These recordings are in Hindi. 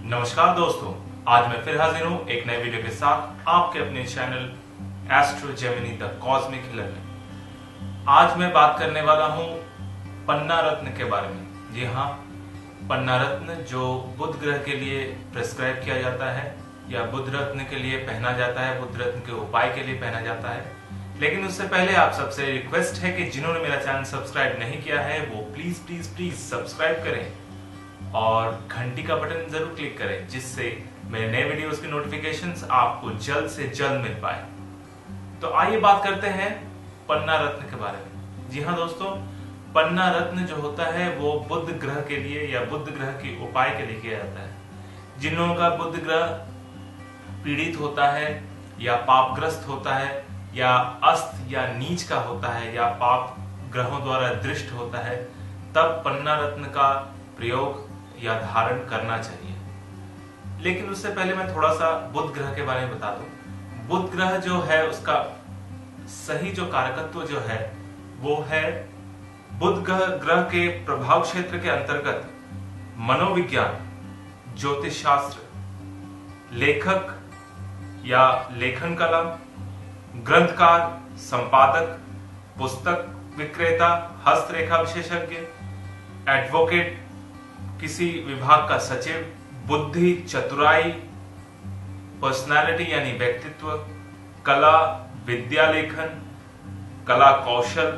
नमस्कार दोस्तों, आज मैं फिर हाजिर हूं एक नए वीडियो के साथ आपके अपने channel astro Gemini the cosmic healer में। आज मैं बात करने वाला हूं पन्ना रत्न के बारे में। जी हाँ, पन्ना रत्न जो बुध ग्रह के लिए प्रिस्क्राइब किया जाता है या बुध रत्न के लिए पहना जाता है, बुध रत्न के उपाय के लिए पहना जाता है। लेकिन उससे पहले आप सबसे रिक्वेस्ट है कि जिन्होंने मेरा चैनल सब्सक्राइब नहीं किया है वो प्लीज प्लीज प्लीज सब्सक्राइब करें और घंटी का बटन जरूर क्लिक करें, जिससे मेरे नए वीडियोस की नोटिफिकेशंस आपको जल्द से जल्द मिल पाए। तो आइए बात करते हैं पन्ना रत्न के बारे में। जी हाँ दोस्तों, पन्ना रत्न जो होता है वो बुध ग्रह के लिए या बुध ग्रह के उपाय के लिए किया जाता है। जिन लोगों का बुध ग्रह पीड़ित होता है या पापग्रस्त होता है या अस्त या नीच का होता है या पाप ग्रहों द्वारा दृष्ट होता है, तब पन्ना रत्न का प्रयोग या धारण करना चाहिए। लेकिन उससे पहले मैं थोड़ा सा बुध ग्रह के बारे में बता दूं। बुध ग्रह जो है उसका सही जो कारकत्व जो है वो है बुध ग्रह के प्रभाव क्षेत्र के अंतर्गत मनोविज्ञान, ज्योतिष शास्त्र, लेखक या लेखन कला, ग्रंथकार, संपादक, पुस्तक विक्रेता, हस्तरेखा विशेषज्ञ, एडवोकेट, किसी विभाग का सचिव, बुद्धि, चतुराई, पर्सनालिटी यानी व्यक्तित्व, कला, विद्या लेखन, कला कौशल,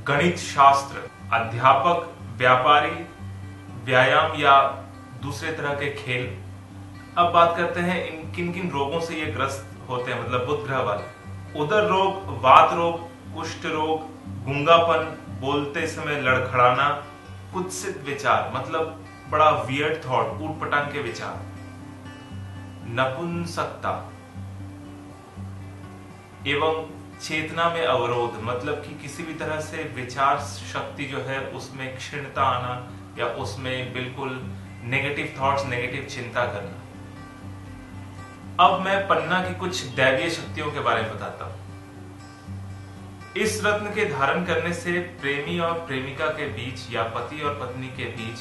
गणित शास्त्र, अध्यापक, व्यापारी, व्यायाम या दूसरे तरह के खेल। अब बात करते हैं इन किन किन रोगों से ये ग्रस्त होते हैं, मतलब बुध ग्रह वाले। उदर रोग, वात रोग, कुष्ठ रोग, गूंगापन, बोलते समय लड़खड़ाना, कुत्सित विचार मतलब बड़ा वियर्ड थॉट, ऊटपटांग के विचार, नपुंसकता एवं चेतना में अवरोध मतलब कि किसी भी तरह से विचार शक्ति जो है उसमें क्षीणता आना या उसमें बिल्कुल नेगेटिव थॉट्स, नेगेटिव चिंता करना। अब मैं पन्ना की कुछ दैवीय शक्तियों के बारे में बताता हूं। इस रत्न के धारण करने से प्रेमी और प्रेमिका के बीच या पति और पत्नी के बीच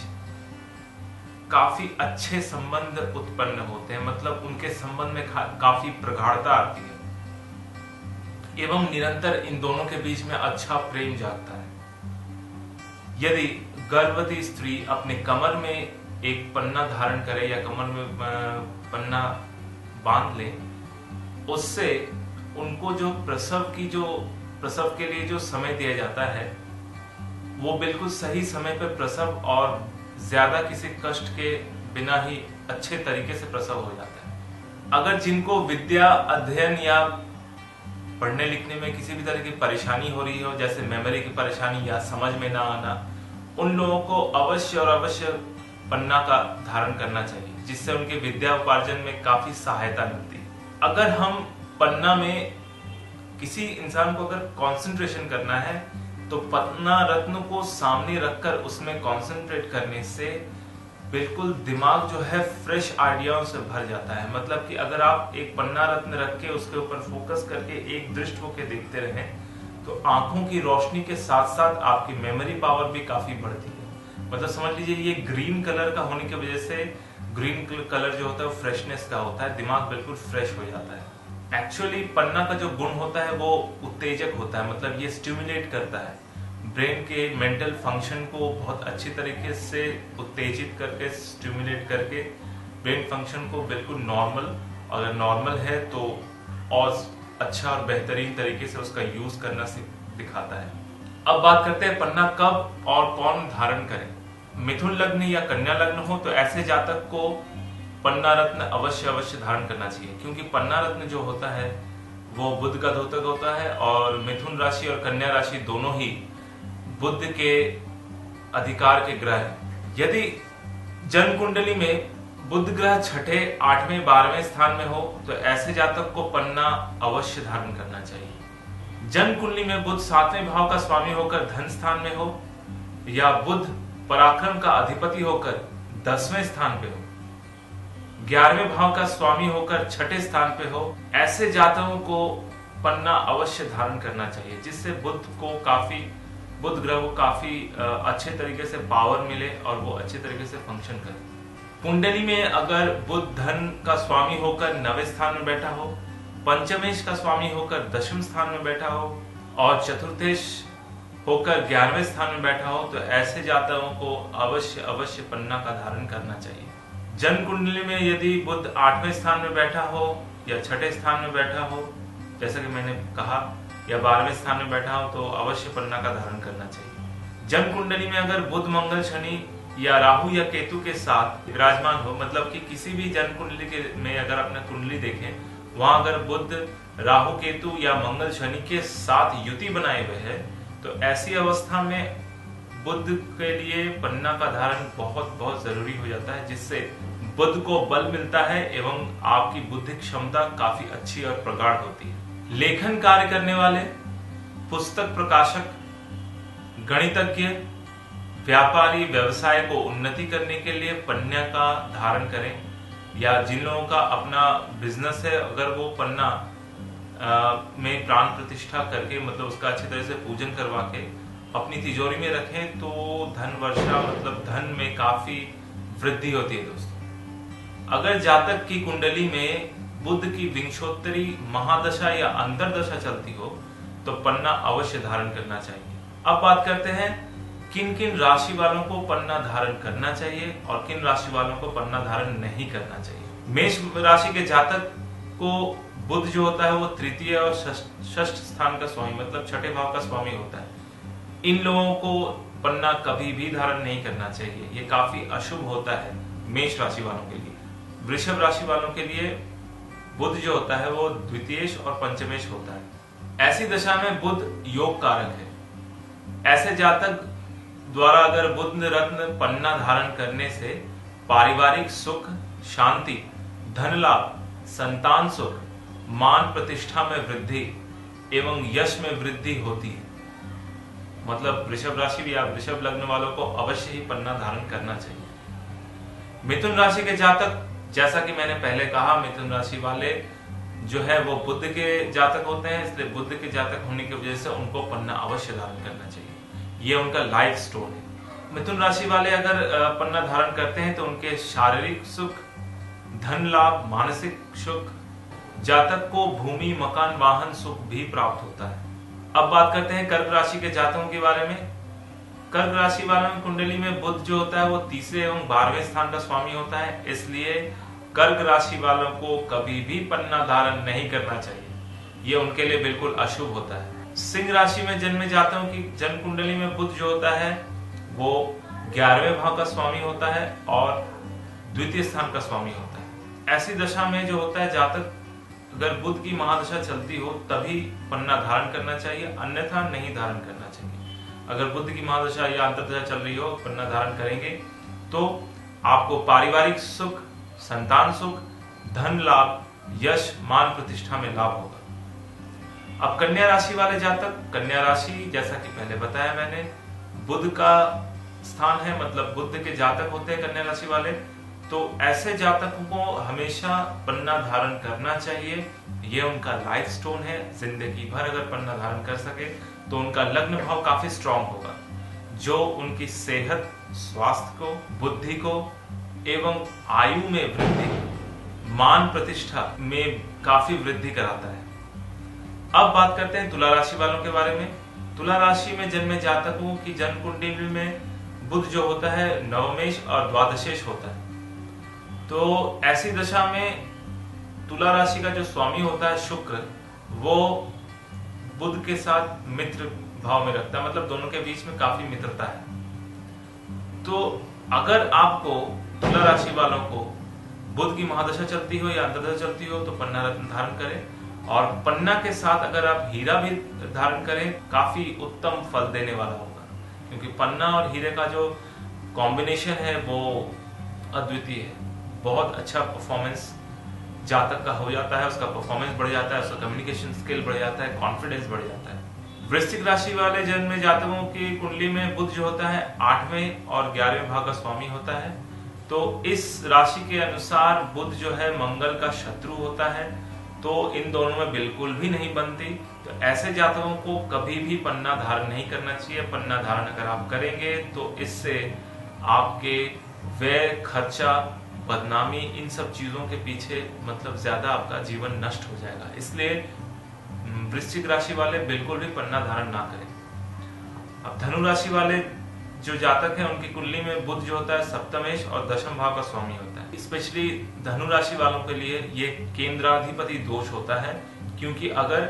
काफी अच्छे संबंध उत्पन्न होते हैं, मतलब उनके संबंध में काफी प्रगाढ़ता आती है एवं निरंतर इन दोनों के बीच में अच्छा प्रेम जागता है। यदि गर्भवती स्त्री अपने कमर में एक पन्ना धारण करे या कमर में पन्ना बांध ले, उससे उनको जो प्रसव के लिए जो समय दिया जाता है वो बिल्कुल सही समय पर प्रसव और ज्यादा किसी कष्ट के बिना ही अच्छे तरीके से प्रसव हो जाता है। अगर जिनको विद्या अध्ययन या पढ़ने लिखने में किसी भी तरह की परेशानी हो रही हो, जैसे मेमोरी की परेशानी या समझ में ना आना, उन लोगों को अवश्य और अवश्य पन्ना का धारण करना चाहिए, जिससे उनके विद्या उपार्जन में काफी सहायता मिलती है। अगर हम पन्ना में किसी इंसान को अगर कंसंट्रेशन करना है तो पन्ना रत्न को सामने रखकर उसमें कंसंट्रेट करने से बिल्कुल दिमाग जो है फ्रेश आइडियाओं से भर जाता है। मतलब कि अगर आप एक पन्ना रत्न रख के उसके ऊपर फोकस करके एक दृष्ट होकर देखते रहें तो आंखों की रोशनी के साथ साथ आपकी मेमोरी पावर भी काफी बढ़ती है। मतलब समझ लीजिए ये ग्रीन कलर का होने की वजह से, ग्रीन कलर जो होता है वो फ्रेशनेस का होता है, दिमाग बिल्कुल फ्रेश हो जाता है। एक्चुअली पन्ना का जो गुण होता है वो उत्तेजक होता है, मतलब ये स्टिमुलेट करता है ब्रेन के मेंटल फंक्शन को बहुत अच्छी तरीके से उत्तेजित करके, स्टिमुलेट करके ब्रेन फंक्शन को बिल्कुल नॉर्मल, अगर नॉर्मल है तो और अच्छा और बेहतरीन तरीके से उसका यूज करना दिखाता है। अब बात करते हैं पन्ना कब और कौन धारण करे। मिथुन लग्न या कन्या लग्न हो तो ऐसे जातक को पन्ना रत्न अवश्य धारण करना चाहिए, क्योंकि पन्ना रत्न जो होता है वो बुध का द्योतक होता है और मिथुन राशि और कन्या राशि दोनों ही बुध के अधिकार के ग्रह हैं। यदि जन्म कुंडली में बुध ग्रह छठे, 8वें, 12वें स्थान में हो तो ऐसे जातक को पन्ना अवश्य धारण करना चाहिए। जन्म कुंडली में बुध 7वें भाव का स्वामी होकर धन स्थान में हो या बुध पराक्रम का अधिपति होकर 10वें स्थान पे हो, 11वें भाव का स्वामी होकर छठे स्थान पे हो, ऐसे जातकों को पन्ना अवश्य धारण करना चाहिए, जिससे बुध को काफी बुध ग्रह को काफी अच्छे तरीके से पावर मिले और वो अच्छे तरीके से फंक्शन करे। कुंडली में अगर बुध धन का स्वामी होकर 9वें स्थान में बैठा हो, पंचमेश का स्वामी होकर 10वें स्थान में बैठा हो और चतुर्थेश होकर 11वें स्थान में बैठा हो, तो ऐसे जातकों को अवश्य पन्ना का धारण करना चाहिए। जन्म कुंडली में यदि बुध 8वें स्थान में बैठा हो या 6ठे स्थान में बैठा हो, जैसा कि मैंने कहा, या 12वें स्थान में बैठा हो, तो अवश्य पन्ना का धारण करना चाहिए। जन्म कुंडली में अगर बुध मंगल शनि या राहु या केतु के साथ विराजमान हो, मतलब कि किसी भी जन्म कुंडली के में अगर अपने कुंडली देखें, वहां अगर बुध राहु केतु या मंगल शनि के साथ युति बनाए हुए है, तो ऐसी अवस्था में बुध के लिए पन्ना का धारण बहुत जरूरी हो जाता है, जिससे बुध को बल मिलता है एवं आपकी बुद्धि क्षमता काफी अच्छी और प्रगाढ़ होती है। लेखन कार्य करने वाले, पुस्तक प्रकाशक, गणितज्ञ, व्यापारी व्यवसाय को उन्नति करने के लिए पन्ना का धारण करें, या जिन लोगों का अपना बिजनेस है, अगर वो पन्ना में प्राण प्रतिष्ठा करके, मतलब उसका अच्छी तरह से पूजन करवा के अपनी तिजोरी में रखें, तो धन वर्षा, मतलब धन में काफी वृद्धि होती है दोस्तों। अगर जातक की कुंडली में बुध की विंशोत्तरी महादशा या अंतरदशा चलती हो, तो पन्ना अवश्य धारण करना चाहिए। अब बात करते हैं किन किन राशि वालों को पन्ना धारण करना चाहिए और किन राशि वालों को पन्ना धारण नहीं करना चाहिए। मेष राशि के जातक को बुध जो होता है वो तृतीय और षष्ठ स्थान का स्वामी, मतलब 6ठे भाव का स्वामी होता है। इन लोगों को पन्ना कभी भी धारण नहीं करना चाहिए, ये काफी अशुभ होता है मेष राशि वालों के लिए। वृषभ राशि वालों के लिए बुध जो होता है वो द्वितीयेश और पंचमेश होता है। ऐसी दशा में बुध योग कारक है। ऐसे जातक द्वारा अगर बुध रत्न पन्ना धारण करने से पारिवारिक सुख, शांति, धन लाभ, संतान सुख, मान प्रतिष्ठा में वृद्धि एवं यश में वृद्धि होती है। मतलब वृषभ राशि या वृषभ लग्न वालों को अवश्य ही पन्ना धारण करना चाहिए। मिथुन राशि के जातक, जैसा कि मैंने पहले कहा, मिथुन राशि वाले जो है वो बुध के जातक होते हैं, इसलिए बुध के जातक होने की वजह से उनको पन्ना अवश्य धारण करना चाहिए। ये उनका लाइफ स्टोन है। मिथुन राशि वाले अगर पन्ना धारण करते हैं तो उनके शारीरिक सुख, धन लाभ, मानसिक सुख, जातक को भूमि, मकान, वाहन सुख भी प्राप्त होता है। अब बात करते हैं कर्क राशि के जातकों के बारे में। कर्क राशि वालों की कुंडली में बुध जो होता है वो तीसरे एवं 12वें स्थान का स्वामी होता है, इसलिए कर्क राशि वालों को कभी भी पन्ना धारण नहीं करना चाहिए। ये उनके लिए बिल्कुल अशुभ होता है। सिंह राशि में जन्मे जातकों की जन्म कुंडली में बुध जो होता है वो 11वें भाव का स्वामी होता है और द्वितीय स्थान का स्वामी होता है। ऐसी दशा में जो होता है जातक, अगर बुध की महादशा चलती हो तभी पन्ना धारण करना चाहिए, अन्यथा नहीं धारण करना चाहिए। अगर बुध की महादशा या अंतर्दशा चल रही हो, पन्ना धारण करेंगे तो आपको पारिवारिक सुख, संतान सुख, धन लाभ, यश, मान प्रतिष्ठा में लाभ होगा। अब कन्या राशि वाले जातक, कन्या राशि जैसा कि पहले बताया मैंने बुध का स्थान है, मतलब बुध के जातक होते हैं कन्या राशि वाले, तो ऐसे जातकों को हमेशा पन्ना धारण करना चाहिए। ये उनका लाइफ स्टोन है। जिंदगी भर अगर पन्ना धारण कर सके तो उनका लग्न भाव काफी स्ट्रांग होगा, जो उनकी सेहत, स्वास्थ्य को, बुद्धि को एवं आयु में वृद्धि, मान प्रतिष्ठा में काफी वृद्धि कराता है। अब बात करते हैं तुला राशि वालों के बारे में। तुला राशि में जन्मे जातकों की जन्म कुंडली में बुध जो होता है नवमेश और द्वादशेश होता है। तो ऐसी दशा में तुला राशि का जो स्वामी होता है शुक्र, वो बुध के साथ मित्र भाव में रखता है, मतलब दोनों के बीच में काफी मित्रता है। तो अगर आपको तुला राशि वालों को बुध की महादशा चलती हो या अंतर्दशा चलती हो तो पन्ना रत्न धारण करें, और पन्ना के साथ अगर आप हीरा भी धारण करें काफी उत्तम फल देने वाला होगा, क्योंकि पन्ना और हीरे का जो कॉम्बिनेशन है वो अद्वितीय है। बहुत अच्छा परफॉर्मेंस जातक का हो जाता है, उसका परफॉर्मेंस बढ़ जाता है, उसका कम्युनिकेशन स्किल बढ़ जाता है, कॉन्फिडेंस बढ़ जाता है। वृश्चिक राशि वाले जन्मे जातकों की कुंडली में बुध जो होता है 8वें और 11वें भाव का स्वामी होता है। तो इस राशि के अनुसार बुध जो है मंगल का शत्रु होता है तो इन दोनों में बिल्कुल भी नहीं बनती। तो ऐसे जातकों को कभी भी पन्ना धारण नहीं करना चाहिए। पन्ना धारण अगर आप करेंगे तो इससे आपके व्यय, खर्चा, बदनामी, इन सब चीजों के पीछे मतलब ज्यादा आपका जीवन नष्ट हो जाएगा। इसलिए वृश्चिक राशि वाले बिल्कुल भी पन्ना धारण ना करें। अब धनु राशि वाले जो जातक हैं उनकी कुंडली में बुध जो होता है सप्तमेश और दशम भाव का स्वामी होता है। स्पेशली धनु राशि वालों के लिए ये केंद्राधिपति दोष होता है, क्योंकि अगर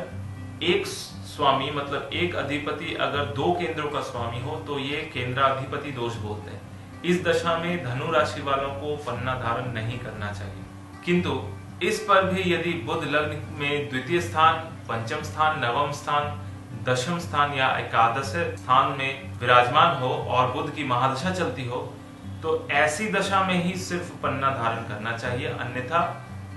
एक स्वामी मतलब एक अधिपति अगर दो केंद्रों का स्वामी हो तो ये केंद्राधिपति दोष बोलते हैं। इस दशा में धनु राशि वालों को पन्ना धारण नहीं करना चाहिए। किंतु इस पर भी यदि बुध लग्न में द्वितीय स्थान, पंचम स्थान, नवम स्थान, दशम स्थान या एकादश स्थान में विराजमान हो और बुध की महादशा चलती हो तो ऐसी दशा में ही सिर्फ पन्ना धारण करना चाहिए, अन्यथा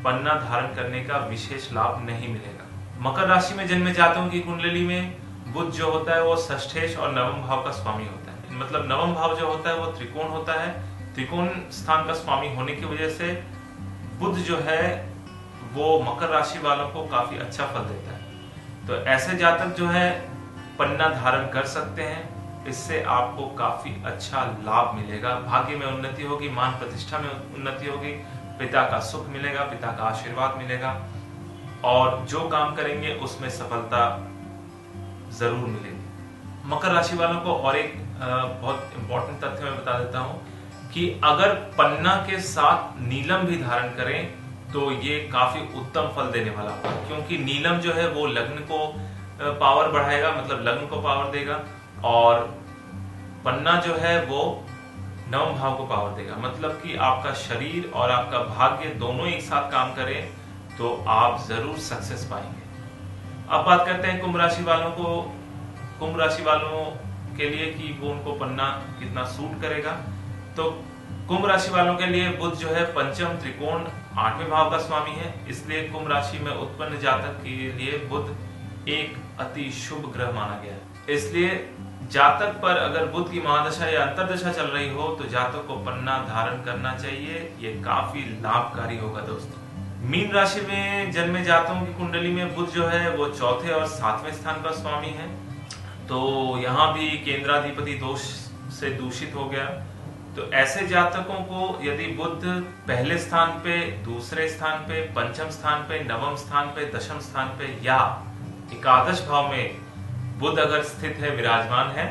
पन्ना धारण करने का विशेष लाभ नहीं मिलेगा। मकर राशि में जन्मे जातकों की कुंडली में बुध जो होता है वो षष्ठेश और नवम भाव का स्वामी होता है। मतलब नवम भाव जो होता है वो त्रिकोण होता है। त्रिकोण स्थान का स्वामी होने की वजह से बुध जो है वो मकर राशि वालों को काफी अच्छा फल देता है। तो ऐसे जातक जो है पन्ना धारण कर सकते हैं। इससे आपको काफी अच्छा लाभ मिलेगा, भाग्य में उन्नति होगी, मान प्रतिष्ठा में उन्नति होगी, पिता का सुख मिलेगा, पिता का आशीर्वाद मिलेगा और जो काम करेंगे उसमें सफलता जरूर मिलेगी। मकर राशि वालों को और एक बहुत इंपॉर्टेंट तथ्य मैं बता देता हूं कि अगर पन्ना के साथ नीलम भी धारण करें तो ये काफी उत्तम फल देने वाला होगा, क्योंकि नीलम जो है वो लग्न को पावर बढ़ाएगा, मतलब लग्न को पावर देगा, और पन्ना जो है वो नवम भाव को पावर देगा। मतलब कि आपका शरीर और आपका भाग्य दोनों एक साथ काम करें तो आप जरूर सक्सेस पाएंगे। अब बात करते हैं कुंभ राशि वालों को, कुंभ राशि वालों के लिए कि वो उनको पन्ना कितना सूट करेगा। तो कुंभ राशि वालों के लिए बुध जो है पंचम, त्रिकोण, 8वें भाव का स्वामी है। इसलिए कुंभ राशि में उत्पन्न जातक के लिए बुध एक अति शुभ ग्रह माना गया है। इसलिए जातक पर अगर बुध की महादशा या अंतरदशा चल रही हो तो जातक को पन्ना धारण करना चाहिए। ये काफी लाभकारी होगा दोस्तों। मीन राशि में जन्मे जातकों की कुंडली में बुध जो है वो चौथे और 7वें स्थान का स्वामी है। तो यहाँ भी केंद्राधिपति दोष से दूषित हो गया। तो ऐसे जातकों को यदि बुध पहले स्थान पे, दूसरे स्थान पे, पंचम स्थान पे, नवम स्थान पे, दशम स्थान पे या एकादश भाव में बुध अगर स्थित है, विराजमान है,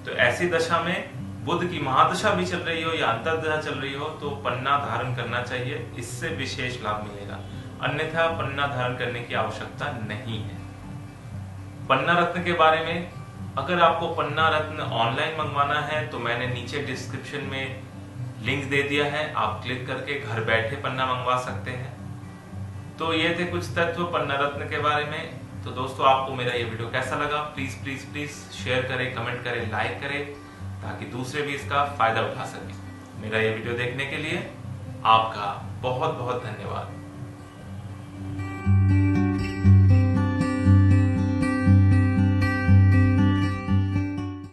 तो ऐसी दशा में बुध की महादशा भी चल रही हो या अंतर्दशा चल रही हो तो पन्ना धारण करना चाहिए। इससे विशेष लाभ मिलेगा, अन्यथा पन्ना धारण करने की आवश्यकता नहीं है। पन्ना रत्न के बारे में, अगर आपको पन्ना रत्न ऑनलाइन मंगवाना है तो मैंने नीचे डिस्क्रिप्शन में लिंक दे दिया है, आप क्लिक करके घर बैठे पन्ना मंगवा सकते हैं। तो ये थे कुछ तत्व पन्ना रत्न के बारे में। तो दोस्तों आपको मेरा ये वीडियो कैसा लगा, प्लीज प्लीज प्लीज शेयर करें, कमेंट करें, लाइक करें, ताकि दूसरे भी इसका फायदा उठा सकें। मेरा ये वीडियो देखने के लिए आपका बहुत बहुत धन्यवाद।